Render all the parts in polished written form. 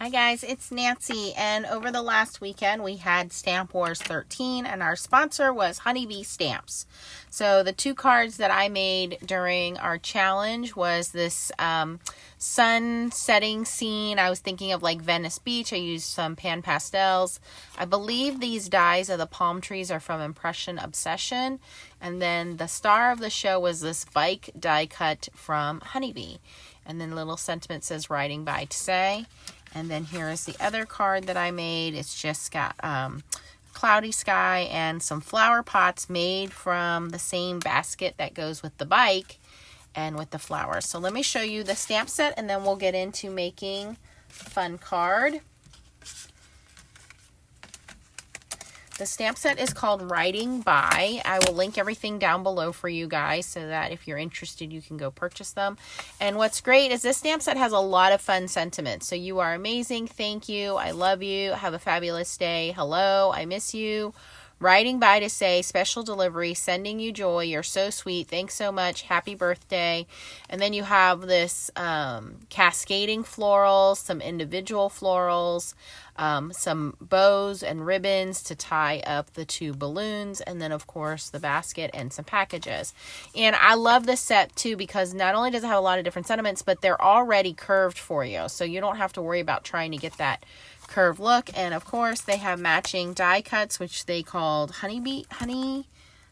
Hi guys, it's Nancy, and over the last weekend we had Stamp Wars 13 and our sponsor was Honeybee Stamps. So the two cards that I made during our challenge was this sun setting scene. I was thinking of like Venice Beach. I used some pan pastels. I believe these dies of the palm trees are from Impression Obsession. And then the star of the show was this bike die cut from Honeybee. And then little sentiment says riding by to say. And then here is the other card that I made. It's just got cloudy sky and some flower pots made from the same basket that goes with the bike and with the flowers. So let me show you the stamp set and then we'll get into making a fun card. The stamp set is called Riding By. I will link everything down below for you guys so that if you're interested, you can go purchase them. And what's great is this stamp set has a lot of fun sentiments. So you are amazing. Thank you. I love you. Have a fabulous day. Hello. I miss you. Riding by to say, special delivery, sending you joy. You're so sweet. Thanks so much. Happy birthday. And then you have this cascading florals, some individual florals, some bows and ribbons to tie up the two balloons, and then of course the basket and some packages. And I love this set too because not only does it have a lot of different sentiments, but they're already curved for you. So you don't have to worry about trying to get that curved look. And of course they have matching die cuts, which they called honey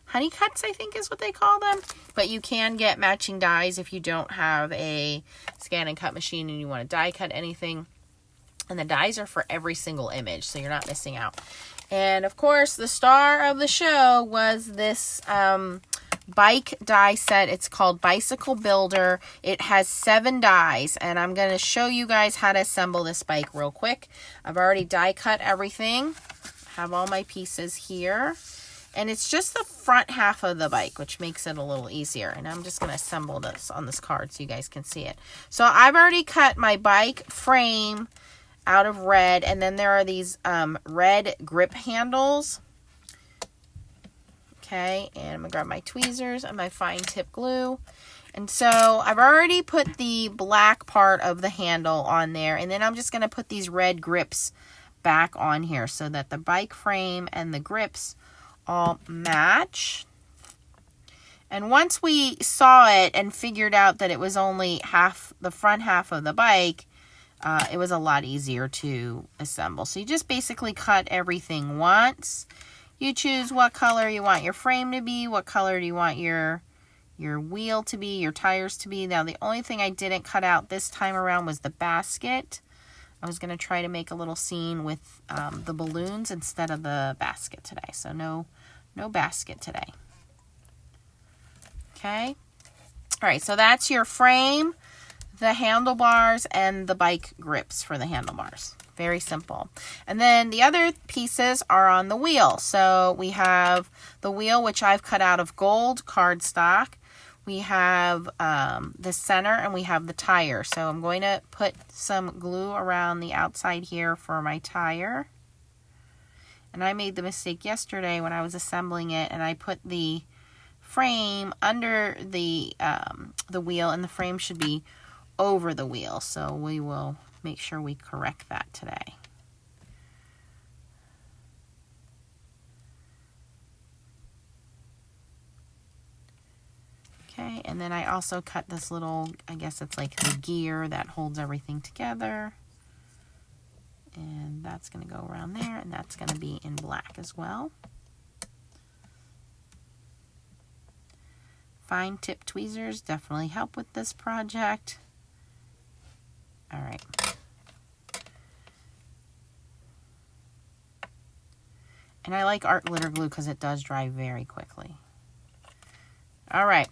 cuts, I think is what they call them. But you can get matching dies if you don't have a scan and cut machine and you want to die cut anything. And the dies are for every single image, so you're not missing out. And of course, the star of the show was this bike die set. It's called Bicycle Builder. It has 7 dies, and I'm going to show you guys how to assemble this bike real quick. I've already die cut everything. I have all my pieces here. And it's just the front half of the bike, which makes it a little easier. And I'm just going to assemble this on this card so you guys can see it. So I've already cut my bike frame out of red, and then there are these red grip handles. Okay, and I'm gonna grab my tweezers and my fine tip glue. And so I've already put the black part of the handle on there, and then I'm just gonna put these red grips back on here so that the bike frame and the grips all match. And once we saw it and figured out that it was only the front half of the bike, it was a lot easier to assemble. So you just basically cut everything once. You choose what color you want your frame to be, what color do you want your wheel to be, your tires to be. Now the only thing I didn't cut out this time around was the basket. I was going to try to make a little scene with the balloons instead of the basket today. So no basket today. Okay. All right, so that's your frame, the handlebars, and the bike grips for the handlebars. Very simple. And then the other pieces are on the wheel. So we have the wheel, which I've cut out of gold cardstock. We have the center, and we have the tire. So I'm going to put some glue around the outside here for my tire. And I made the mistake yesterday when I was assembling it, and I put the frame under the wheel, and the frame should be over the wheel. So we will make sure we correct that today. Okay, and then I also cut this little, I guess it's like the gear that holds everything together. And that's going to go around there, and that's going to be in black as well. Fine tip tweezers definitely help with this project. All right. And I like art glitter glue because it does dry very quickly. All right.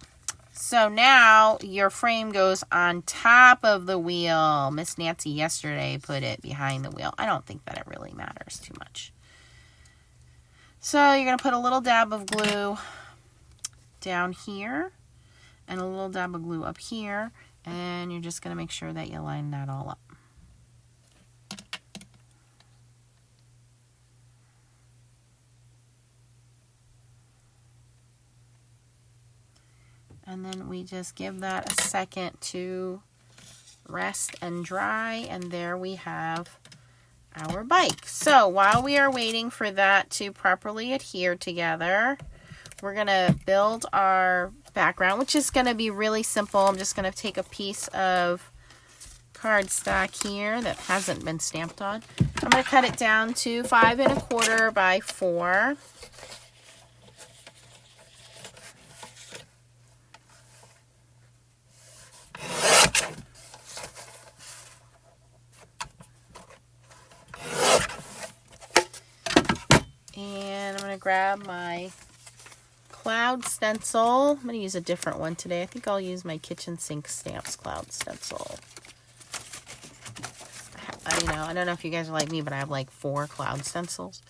So now your frame goes on top of the wheel. Miss Nancy yesterday put it behind the wheel. I don't think that it really matters too much. So you're going to put a little dab of glue down here and a little dab of glue up here. And you're just going to make sure that you line that all up. And then we just give that a second to rest and dry. And there we have our bike. So while we are waiting for that to properly adhere together, we're going to build our background, which is going to be really simple. I'm just going to take a piece of cardstock here that hasn't been stamped on. I'm going to cut it down to 5 1/4 by 4. And I'm going to grab my cloud stencil. I'm going to use a different one today. I think I'll use my Kitchen Sink Stamps cloud stencil. I don't know if you guys are like me, but I have like 4 cloud stencils.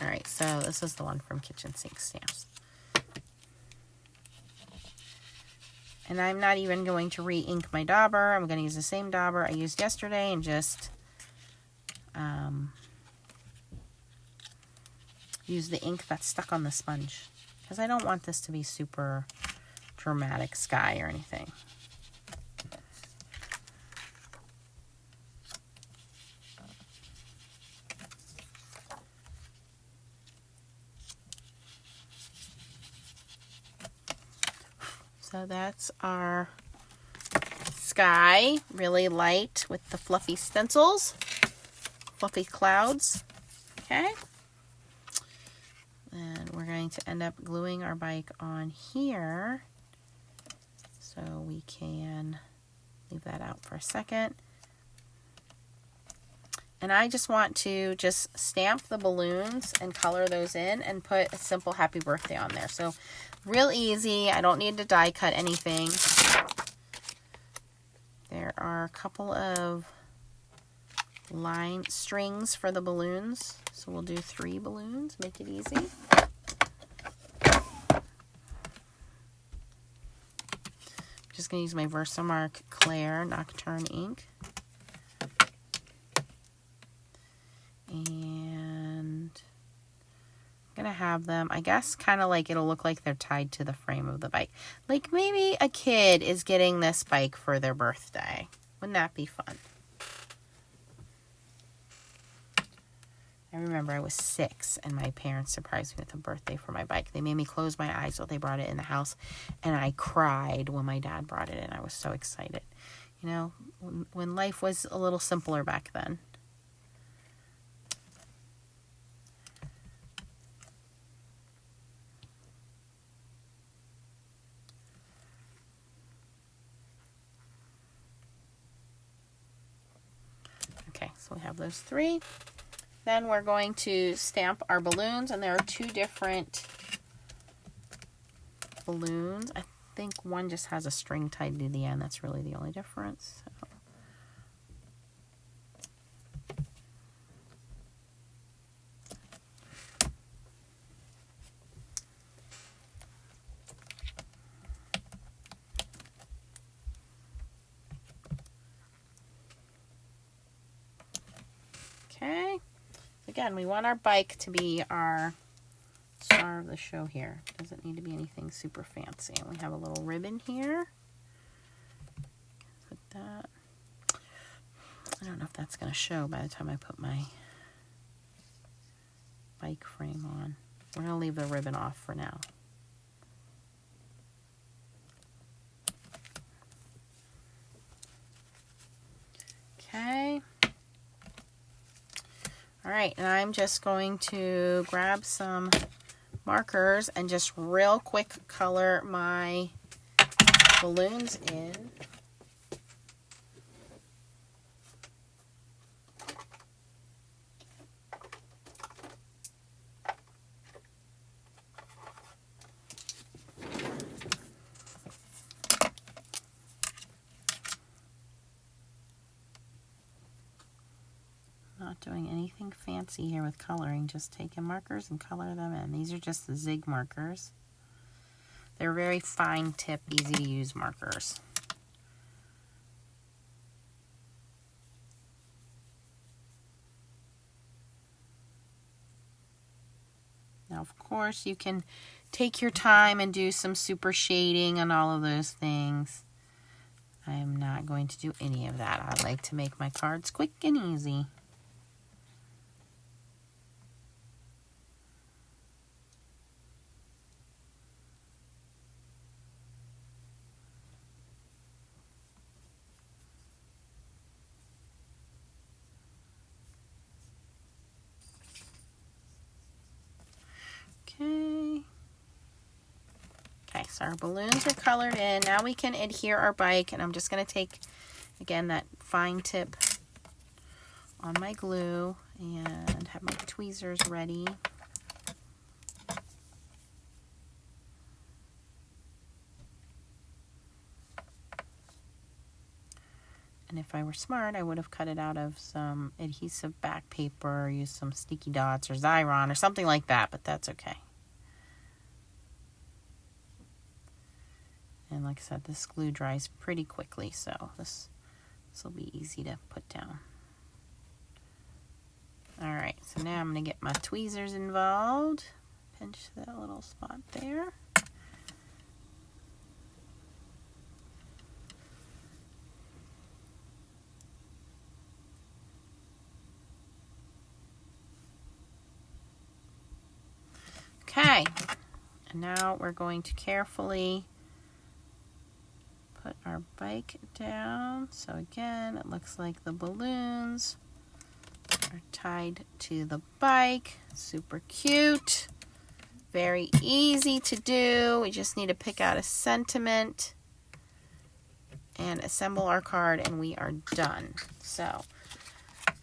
Alright, so this is the one from Kitchen Sink Stamps. And I'm not even going to re-ink my dauber. I'm going to use the same dauber I used yesterday and just use the ink that's stuck on the sponge. Because I don't want this to be super dramatic sky or anything. So that's our sky, really light with the fluffy stencils, fluffy clouds. Okay. And we're going to end up gluing our bike on here. So we can leave that out for a second. And I just want to stamp the balloons and color those in and put a simple happy birthday on there. So real easy. I don't need to die cut anything. There are a couple of line strings for the balloons. So we'll do 3 balloons, make it easy. Just going to use my Versamark Claire Nocturne ink. And I'm going to have them, I guess, kind of like it'll look like they're tied to the frame of the bike. Like maybe a kid is getting this bike for their birthday. Wouldn't that be fun? I remember I was 6 and my parents surprised me with a birthday for my bike. They made me close my eyes while they brought it in the house, and I cried when my dad brought it in. I was so excited. You know, when life was a little simpler back then. Okay, so we have those 3. Then we're going to stamp our balloons, and there are 2 different balloons. I think one just has a string tied to the end. That's really the only difference. So. Okay. Again, we want our bike to be our star of the show here. Doesn't need to be anything super fancy. And we have a little ribbon here. Put that. I don't know if that's going to show by the time I put my bike frame on. We're going to leave the ribbon off for now. Okay. All right, and I'm just going to grab some markers and just real quick color my balloons in. Not doing anything fancy here with coloring, just taking markers and color them in. These are just the Zig markers. They're very fine tip, easy to use markers. Now, of course, you can take your time and do some super shading and all of those things. I am not going to do any of that. I like to make my cards quick and easy. Okay. Okay, so our balloons are colored in. Now we can adhere our bike, and I'm just going to take, again, that fine tip on my glue and have my tweezers ready. And if I were smart, I would have cut it out of some adhesive back paper, or used some sticky dots or Xyron or something like that, but that's okay. And like I said, this glue dries pretty quickly, so this will be easy to put down. Alright, so now I'm going to get my tweezers involved. Pinch that little spot there. Okay, and now we're going to carefully put our bike down. So again, it looks like the balloons are tied to the bike. Super cute. Very easy to do. We just need to pick out a sentiment and assemble our card, and we are done. So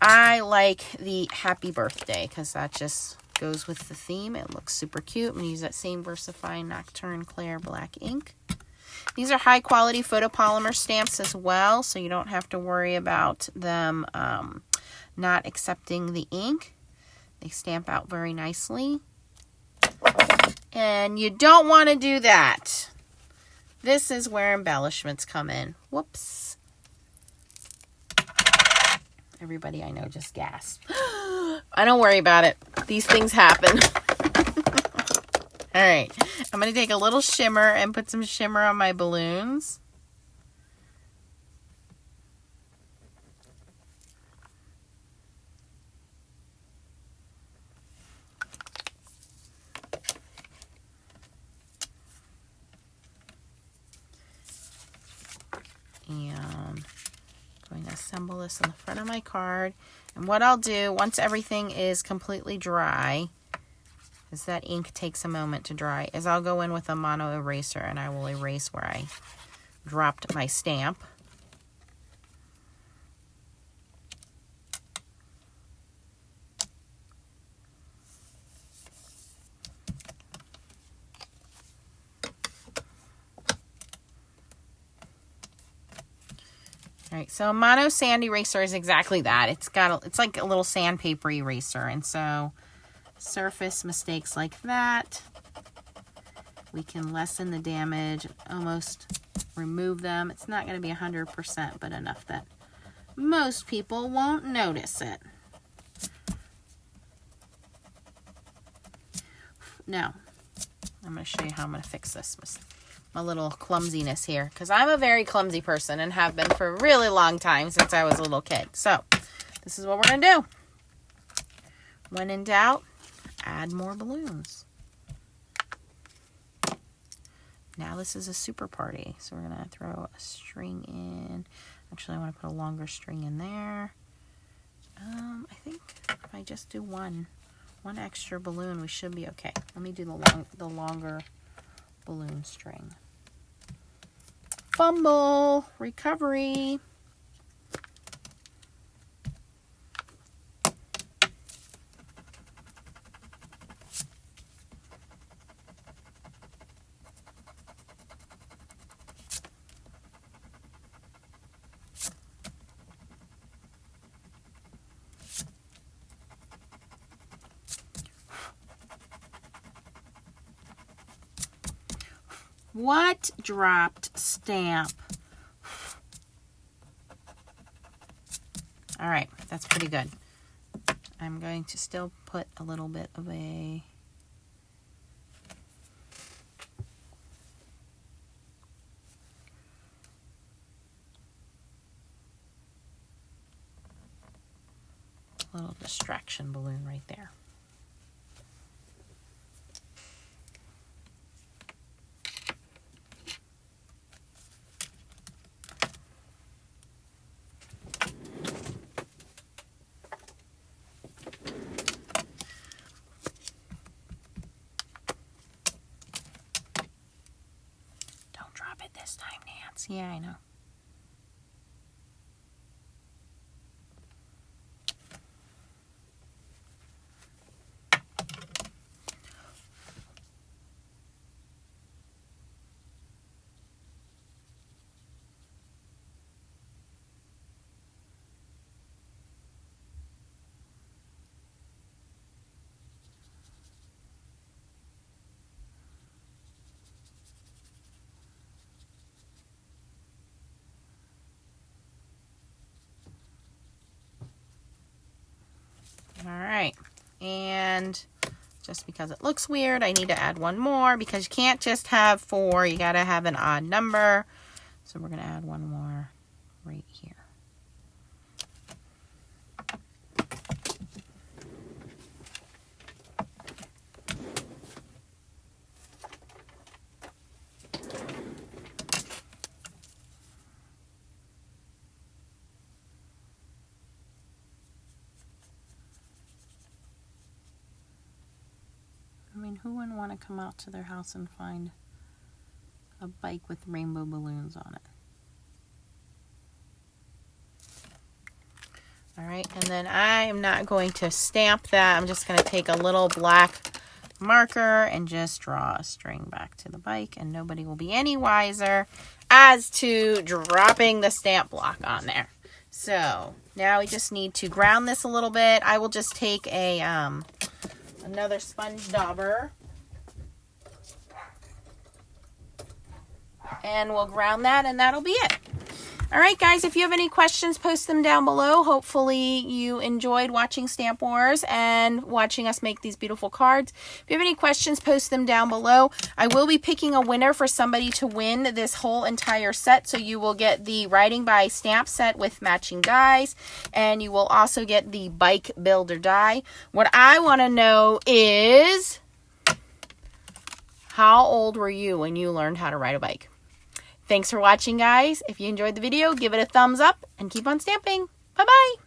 I like the happy birthday because that just goes with the theme. It looks super cute. I'm going to use that same VersaFine Nocturne Clair black ink. These are high quality photopolymer stamps as well, so you don't have to worry about them not accepting the ink. They stamp out very nicely. And you don't want to do that. This is where embellishments come in. Whoops. Everybody I know just gasped. I don't worry about it. These things happen. All right. I'm going to take a little shimmer and put some shimmer on my balloons. And I'm going to assemble this on the front of my card. And what I'll do, once everything is completely dry, as that ink takes a moment to dry, is I'll go in with a mono eraser and I will erase where I dropped my stamp. All right, so a mono sand eraser is exactly that. It's like a little sandpaper eraser, and so surface mistakes like that, we can lessen the damage, almost remove them. It's not going to be 100%, but enough that most people won't notice it. Now, I'm going to show you how I'm going to fix this. My little clumsiness here, because I'm a very clumsy person and have been for a really long time since I was a little kid. So this is what we're going to do. When in doubt, add more balloons. Now this is a super party, so we're going to throw a string in. Actually, I want to put a longer string in there. I think if I just do one extra balloon, we should be okay. Let me do the longer balloon string. Fumble, recovery. What dropped stamp? All right, that's pretty good. I'm going to still put a little bit of a little distraction balloon right there. Don't drop it this time, Nance. Yeah, I know. All right, and just because it looks weird, I need to add one more because you can't just have 4. You got to have an odd number. So we're going to add one more right here. I mean, who wouldn't want to come out to their house and find a bike with rainbow balloons on it? All right, and then I am not going to stamp that. I'm just going to take a little black marker and just draw a string back to the bike, and nobody will be any wiser as to dropping the stamp block on there. So now we just need to ground this a little bit. I will just take a another sponge dauber and we'll ground that, and that'll be it. All right, guys, if you have any questions, post them down below. Hopefully you enjoyed watching Stamp Wars and watching us make these beautiful cards. If you have any questions, post them down below. I will be picking a winner for somebody to win this whole entire set. So you will get the Writing by Stamp set with matching dies, and you will also get the Bike Builder die. What I want to know is, how old were you when you learned how to ride a bike? Thanks for watching, guys. If you enjoyed the video, give it a thumbs up and keep on stamping. Bye-bye.